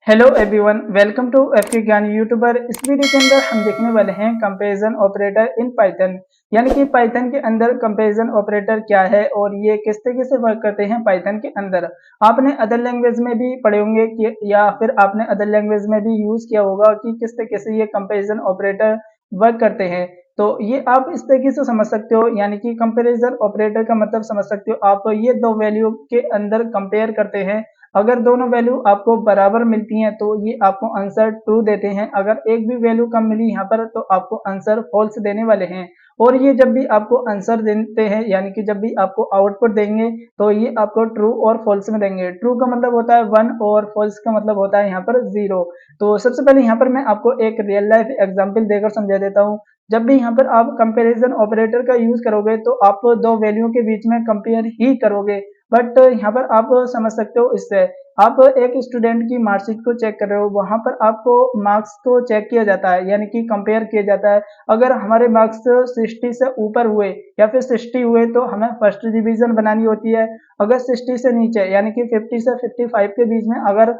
Hello everyone, welcome to एफके ज्ञान YouTuber. इस video के अंदर हम देखने वाले हैं कंपैरिजन ऑपरेटर इन पाइथन, यानी कि पाइथन के अंदर कंपैरिजन ऑपरेटर क्या है और ये किस तरीके से वर्क करते हैं पाइथन के अंदर। आपने अदर लैंग्वेज में भी पढ़े होंगे कि या फिर आपने अदर लैंग्वेज में भी यूज किया होगा कि किस तरीके से ये कंपैरिजन ऑपरेटर वर्क करते हैं। तो ये आप इस तरीके से समझ सकते हो, यानी कि कंपैरिजन ऑपरेटर का मतलब समझ सकते हो आप। ये दो वैल्यू के अंदर कंपेयर करते हैं। अगर दोनों वैल्यू आपको बराबर मिलती हैं तो ये आपको आंसर ट्रू देते हैं। अगर एक भी वैल्यू कम मिली यहाँ पर तो आपको आंसर फॉल्स देने वाले हैं। और ये जब भी आपको आंसर देते हैं, यानी कि जब भी आपको आउटपुट देंगे तो ये आपको ट्रू और फॉल्स में देंगे। ट्रू का मतलब होता है 1 और फॉल्स का मतलब होता है यहाँ पर 0। तो सबसे पहले यहाँ पर मैं आपको एक रियल लाइफ एग्जाम्पल देकर समझा देता हूँ। जब भी यहाँ पर आप कंपैरिजन ऑपरेटर का यूज करोगे तो आप दो वैल्यू के बीच में कंपेयर ही करोगे। बट यहाँ पर आप समझ सकते हो, इससे आप एक स्टूडेंट की मार्कशीट को चेक कर रहे हो, वहां पर आपको मार्क्स को चेक किया जाता है, यानी कि कंपेयर किया जाता है। अगर हमारे मार्क्स 60 से ऊपर हुए या फिर 60 हुए तो हमें फर्स्ट डिवीजन बनानी होती है। अगर 60 से नीचे यानी कि 50 से 55 के बीच में अगर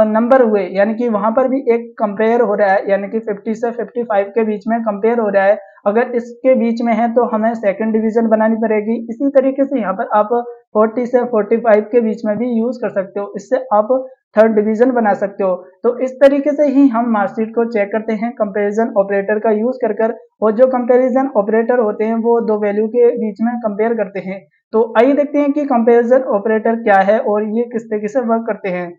नंबर हुए, यानी कि वहां पर भी एक कंपेयर हो रहा है, यानी कि 50 से 55 के बीच में कंपेयर हो रहा है। अगर इसके बीच में है तो हमें सेकंड डिवीजन बनानी पड़ेगी। इसी तरीके से यहाँ पर आप 40 से 45 के बीच में भी यूज कर सकते हो, इससे आप थर्ड डिवीजन बना सकते हो। तो इस तरीके से ही हम मार्कशीट को चेक करते हैं कंपैरिजन ऑपरेटर का यूज कर कर। और जो कंपैरिजन ऑपरेटर होते हैं वो दो वैल्यू के बीच में कंपेयर करते हैं। तो आइए देखते हैं कि कंपैरिजन ऑपरेटर क्या है और ये किस तरीके से वर्क करते हैं।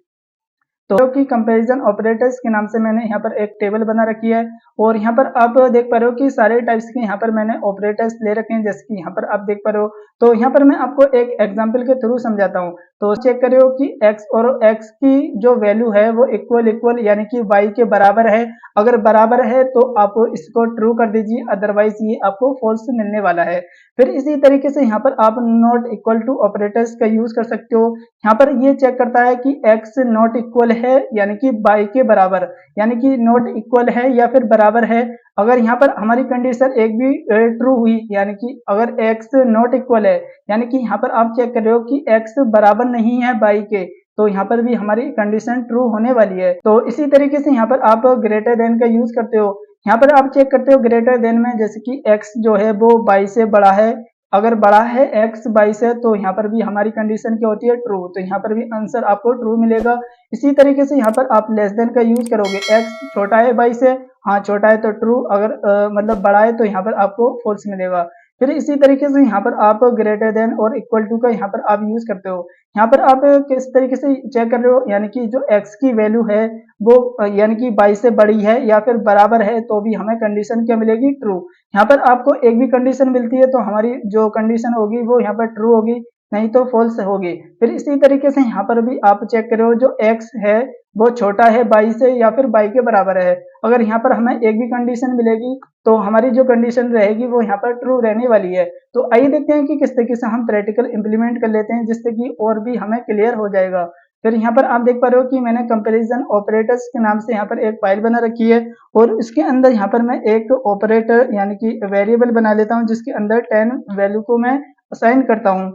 तो कि कंपैरिजन ऑपरेटर्स के नाम से मैंने यहाँ पर एक टेबल बना रखी है। और यहाँ पर आप देख पा रहे हो कि सारे टाइप्स के यहाँ पर मैंने ऑपरेटर्स ले रखे हैं, जैसे कि यहाँ पर आप देख पा रहे हो। तो यहाँ पर मैं आपको एक एग्जांपल के थ्रू समझाता हूँ। तो चेक कर रहे हो कि x और x की जो वैल्यू है वो इक्वल इक्वल यानी कि y के बराबर है। अगर बराबर है तो आप इसको ट्रू कर दीजिए, अदरवाइज ये आपको फॉल्स मिलने वाला है। फिर इसी तरीके से यहाँ पर आप नॉट इक्वल टू ऑपरेटर्स का यूज कर सकते हो। यहाँ पर ये चेक करता है कि x नॉट इक्वल है यानी कि y के बराबर, यानी कि नॉट इक्वल है या फिर बराबर है। अगर यहाँ पर हमारी कंडीशन एक भी ट्रू हुई, यानी कि अगर x नॉट इक्वल है, यानी कि यहाँ पर आप चेक कर रहे हो कि x बराबर नहीं है y के, तो यहाँ पर भी हमारी कंडीशन ट्रू होने वाली है। तो इसी तरीके से यहाँ पर आप ग्रेटर देन का यूज करते हो। यहाँ पर आप चेक करते हो ग्रेटर देन में, जैसे कि x जो है वो y से बड़ा है। अगर बड़ा है x 22 है तो यहाँ पर भी हमारी कंडीशन क्या होती है, ट्रू। तो यहाँ पर भी आंसर आपको ट्रू मिलेगा। इसी तरीके से यहाँ पर आप लेस देन का यूज करोगे, x छोटा है 22 से, हाँ छोटा है तो ट्रू, अगर मतलब बड़ा है तो यहाँ पर आपको फॉल्स मिलेगा। फिर इसी तरीके से यहाँ पर आप ग्रेटर देन और इक्वल टू का यहाँ पर आप यूज करते हो। यहाँ पर आप किस तरीके से चेक कर रहे हो, यानी कि जो x की वैल्यू है वो यानी कि 22 से बड़ी है या फिर बराबर है, तो भी हमें कंडीशन क्या मिलेगी, ट्रू। यहाँ पर आपको एक भी कंडीशन मिलती है तो हमारी जो कंडीशन होगी वो यहाँ पर ट्रू होगी, नहीं तो फॉल्स होगी। फिर इसी तरीके से यहाँ पर भी आप चेक करो, जो x है वो छोटा है 22 से या फिर y के बराबर है। अगर यहाँ पर हमें एक भी कंडीशन मिलेगी तो हमारी जो कंडीशन रहेगी वो यहाँ पर ट्रू रहने वाली है। तो आइए देखते हैं कि किस तरीके से हम प्रैक्टिकल इंप्लीमेंट कर लेते हैं, जिससे कि और भी हमें क्लियर हो जाएगा। फिर यहाँ पर आप देख पा रहे हो कि मैंने कंपैरिजन ऑपरेटर्स के नाम से यहाँ पर एक फाइल बना रखी है। और इसके अंदर यहाँ पर मैं एक ऑपरेटर यानी कि वेरिएबल बना लेता हूँ, जिसके अंदर 10 वैल्यू को मैं असाइन करता हूँ।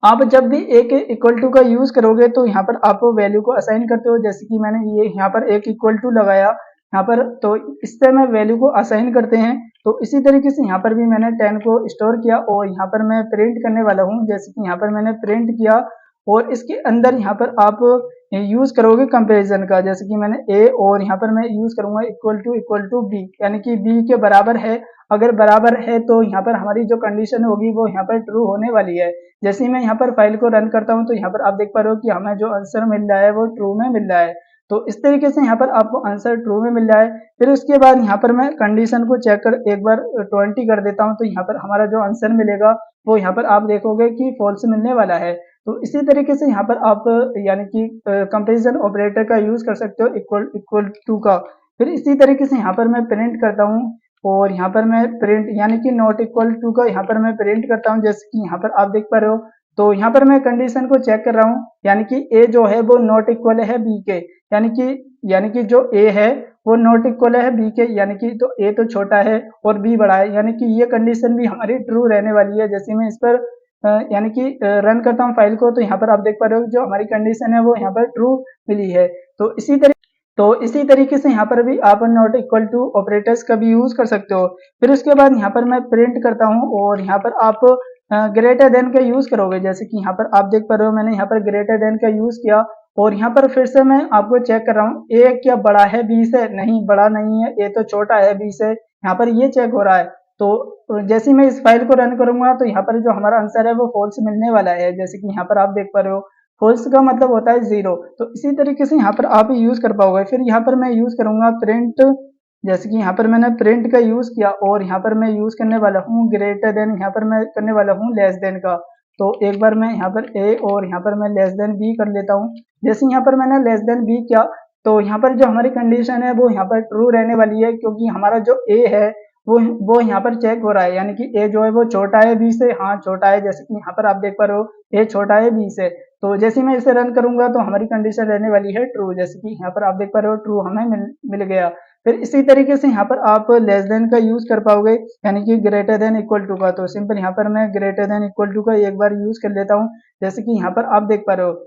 आप जब भी एक इक्वल टू का यूज करोगे तो यहाँ पर आप वैल्यू को असाइन करते हो, जैसे कि मैंने ये यहाँ पर एक इक्वल टू लगाया यहाँ पर, तो इससे मैं वैल्यू को असाइन करते हैं। तो इसी तरीके से यहाँ पर भी मैंने 10 को स्टोर किया और यहाँ पर मैं प्रिंट करने वाला हूँ, जैसे कि यहाँ पर मैंने प्रिंट किया। और इसके अंदर यहाँ पर आप यूज करोगे कंपैरिजन का, जैसे कि मैंने ए और यहाँ पर मैं यूज करूंगा इक्वल टू बी, यानी कि बी के बराबर है। अगर बराबर है तो यहाँ पर हमारी जो कंडीशन होगी वो यहाँ पर ट्रू होने वाली है। जैसे ही मैं यहाँ पर फाइल को रन करता हूँ तो यहाँ पर आप देख पा रहे हो कि हमें जो आंसर मिल रहा है वो ट्रू में मिल रहा है। तो इस तरीके से यहाँ पर आपको आंसर ट्रू में मिल रहा है। फिर उसके बाद यहाँ पर मैं कंडीशन को चेक कर एक बार 20 कर देता हूँ, तो यहाँ पर हमारा जो आंसर मिलेगा वो यहाँ पर आप देखोगे कि फॉल्स मिलने वाला है। तो इसी तरीके से यहाँ पर आप यानी कि कंपैरिजन ऑपरेटर का यूज कर सकते हो इक्वल टू का। फिर इसी तरीके से यहाँ पर मैं प्रिंट करता हूँ और यहाँ पर मैं प्रिंट यानी कि नॉट इक्वल टू का यहाँ पर मैं प्रिंट करता हूँ, जैसे कि यहाँ पर आप देख पा रहे हो। तो यहाँ पर मैं कंडीशन को चेक कर रहा हूँ, यानी कि ए जो है वो नॉट इक्वल है बी के, यानी कि जो ए है वो नॉट इक्वल है बी के, यानी कि तो ए तो छोटा है और बी बड़ा है, यानी कि ये कंडीशन भी हमारी ट्रू रहने वाली है। जैसे मैं इस पर यानी कि रन करता हूँ फाइल को, तो यहाँ पर आप देख पा रहे हो जो हमारी कंडीशन है वो यहाँ पर ट्रू मिली है। तो इसी तरीके तो इसी तरीके से यहाँ पर भी आप नॉट इक्वल टू ऑपरेटर्स का भी यूज कर सकते हो। फिर उसके बाद यहाँ पर मैं प्रिंट करता हूँ और यहाँ पर आप ग्रेटर देन का यूज करोगे। जैसे कि यहाँ पर आप देख पा रहे हो मैंने यहाँ पर ग्रेटर देन का यूज किया और यहाँ पर फिर से मैं आपको चेक कर रहा हूँ ए क्या बड़ा है बी से, नहीं बड़ा नहीं है, ए तो छोटा है बी से, यहाँ पर ये चेक हो रहा है। तो जैसे ही मैं इस फाइल को रन करूंगा तो यहाँ पर जो हमारा आंसर है वो फॉल्स मिलने वाला है। जैसे कि यहाँ पर आप देख पा रहे हो फॉल्स का मतलब होता है जीरो। तो इसी तरीके से यहाँ पर आप यूज कर पाओगे। फिर यहाँ पर मैं यूज करूंगा प्रिंट। जैसे कि यहाँ पर मैंने प्रिंट का यूज किया और यहाँ पर मैं यूज करने वाला हूँ ग्रेटर देन, यहाँ पर मैं करने वाला हूँ लेस देन का। तो एक बार मैं यहाँ पर ए और यहाँ पर मैं लेस देन बी कर लेता हूँ। जैसे यहाँ पर मैंने लेस देन बी किया तो यहाँ पर जो हमारी कंडीशन है वो यहाँ पर ट्रू रहने वाली है, क्योंकि हमारा जो ए है वो यहाँ पर चेक हो रहा है, यानी कि ए जो है वो छोटा है बी से, हाँ छोटा है। जैसे कि यहाँ पर आप देख पा रहे हो ए छोटा है बी से। तो जैसे ही मैं इसे रन करूंगा तो हमारी कंडीशन रहने वाली है ट्रू। जैसे कि यहाँ पर आप देख पा रहे हो ट्रू हमें मिल गया। फिर इसी तरीके से यहाँ पर आप लेस देन का यूज कर पाओगे, यानी कि ग्रेटर देन इक्वल टू का। तो सिंपल यहाँ पर मैं ग्रेटर देन इक्वल टू का एक बार यूज कर लेता हूँ। जैसे कि यहाँ पर आप देख पा रहे हो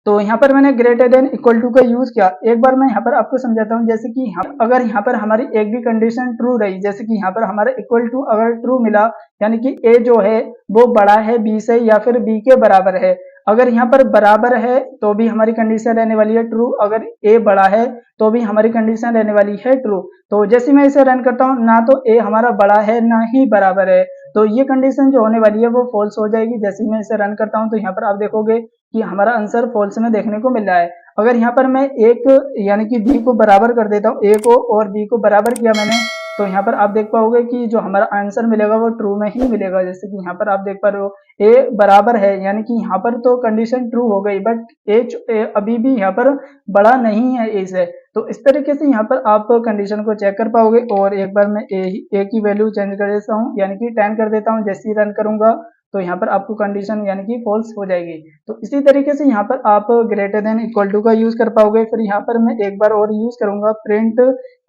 तो यहाँ पर मैंने ग्रेटर देन इक्वल टू का यूज किया। एक बार मैं यहाँ पर आपको समझाता हूँ। जैसे कि अगर यहाँ पर हमारी एक भी कंडीशन ट्रू रही, जैसे कि यहाँ पर हमारा इक्वल टू अगर ट्रू मिला, यानी कि ए जो है वो बड़ा है बी से या फिर बी के बराबर है। अगर यहाँ पर बराबर है तो भी हमारी कंडीशन रहने वाली है ट्रू, अगर ए बड़ा है तो भी हमारी कंडीशन रहने वाली है ट्रू। तो जैसे मैं इसे रन करता हूँ ना तो ए हमारा बड़ा है ना ही बराबर है, तो ये कंडीशन जो होने वाली है वो फॉल्स हो जाएगी। जैसे मैं इसे रन करता हूँ तो यहाँ पर आप देखोगे कि हमारा आंसर फॉल्स में देखने को मिल रहा है। अगर यहाँ पर मैं एक यानी कि बी को बराबर कर देता हूँ, ए को और बी को बराबर किया मैंने, तो यहाँ पर आप देख पाओगे कि जो हमारा आंसर मिलेगा वो ट्रू में ही मिलेगा। जैसे कि यहाँ पर आप देख पा रहे हो ए बराबर है, यानी कि यहाँ पर तो कंडीशन ट्रू हो गई, बट ए अभी भी यहाँ पर बड़ा नहीं है ए से। तो इस तरीके से यहाँ पर आप कंडीशन को चेक कर पाओगे। और एक बार मैं ए की वैल्यू चेंज कर देता हूँ, यानी कि 10 कर देता हूँ। जैसे ही रन करूंगा तो यहाँ पर आपको कंडीशन यानी कि फॉल्स हो जाएगी। तो इसी तरीके से यहाँ पर आप ग्रेटर देन इक्वल टू का यूज कर पाओगे। फिर यहाँ पर मैं एक बार और यूज करूंगा प्रिंट,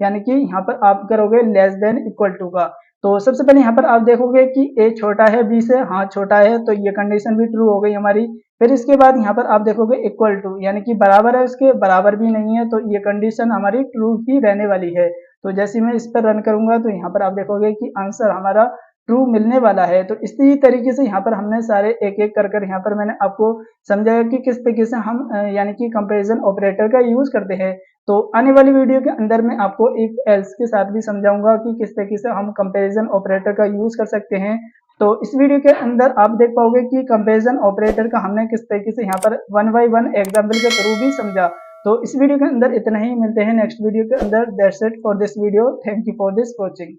यानी कि यहाँ पर आप करोगे लेस देन इक्वल टू का। तो सबसे पहले यहाँ पर आप देखोगे कि ए छोटा है बी से, हाँ छोटा है, तो ये कंडीशन भी ट्रू हो गई हमारी। फिर इसके बाद यहाँ पर आप देखोगे इक्वल टू, यानी कि बराबर है उसके, बराबर भी नहीं है, तो ये कंडीशन हमारी ट्रू ही रहने वाली है। तो जैसे मैं इस पर रन करूंगा तो यहाँ पर आप देखोगे कि आंसर हमारा ट्रू मिलने वाला है। तो इसी तरीके से यहाँ पर हमने सारे एक एक कर यहाँ पर मैंने आपको समझाया कि किस तरीके से हम यानी कि कंपैरिजन ऑपरेटर का यूज करते हैं। तो आने वाली वीडियो के अंदर मैं आपको इफ एल्स के साथ भी समझाऊंगा कि किस तरीके से हम कंपैरिजन ऑपरेटर का यूज कर सकते हैं। तो इस वीडियो के अंदर आप देख पाओगे कि कंपैरिजन ऑपरेटर का हमने किस तरीके से यहाँ पर 1 बाय 1 एग्जाम्पल के थ्रू भी समझा। तो इस वीडियो के अंदर इतना ही, मिलते हैं नेक्स्ट वीडियो के अंदर। That's it for this video, thank you for this watching.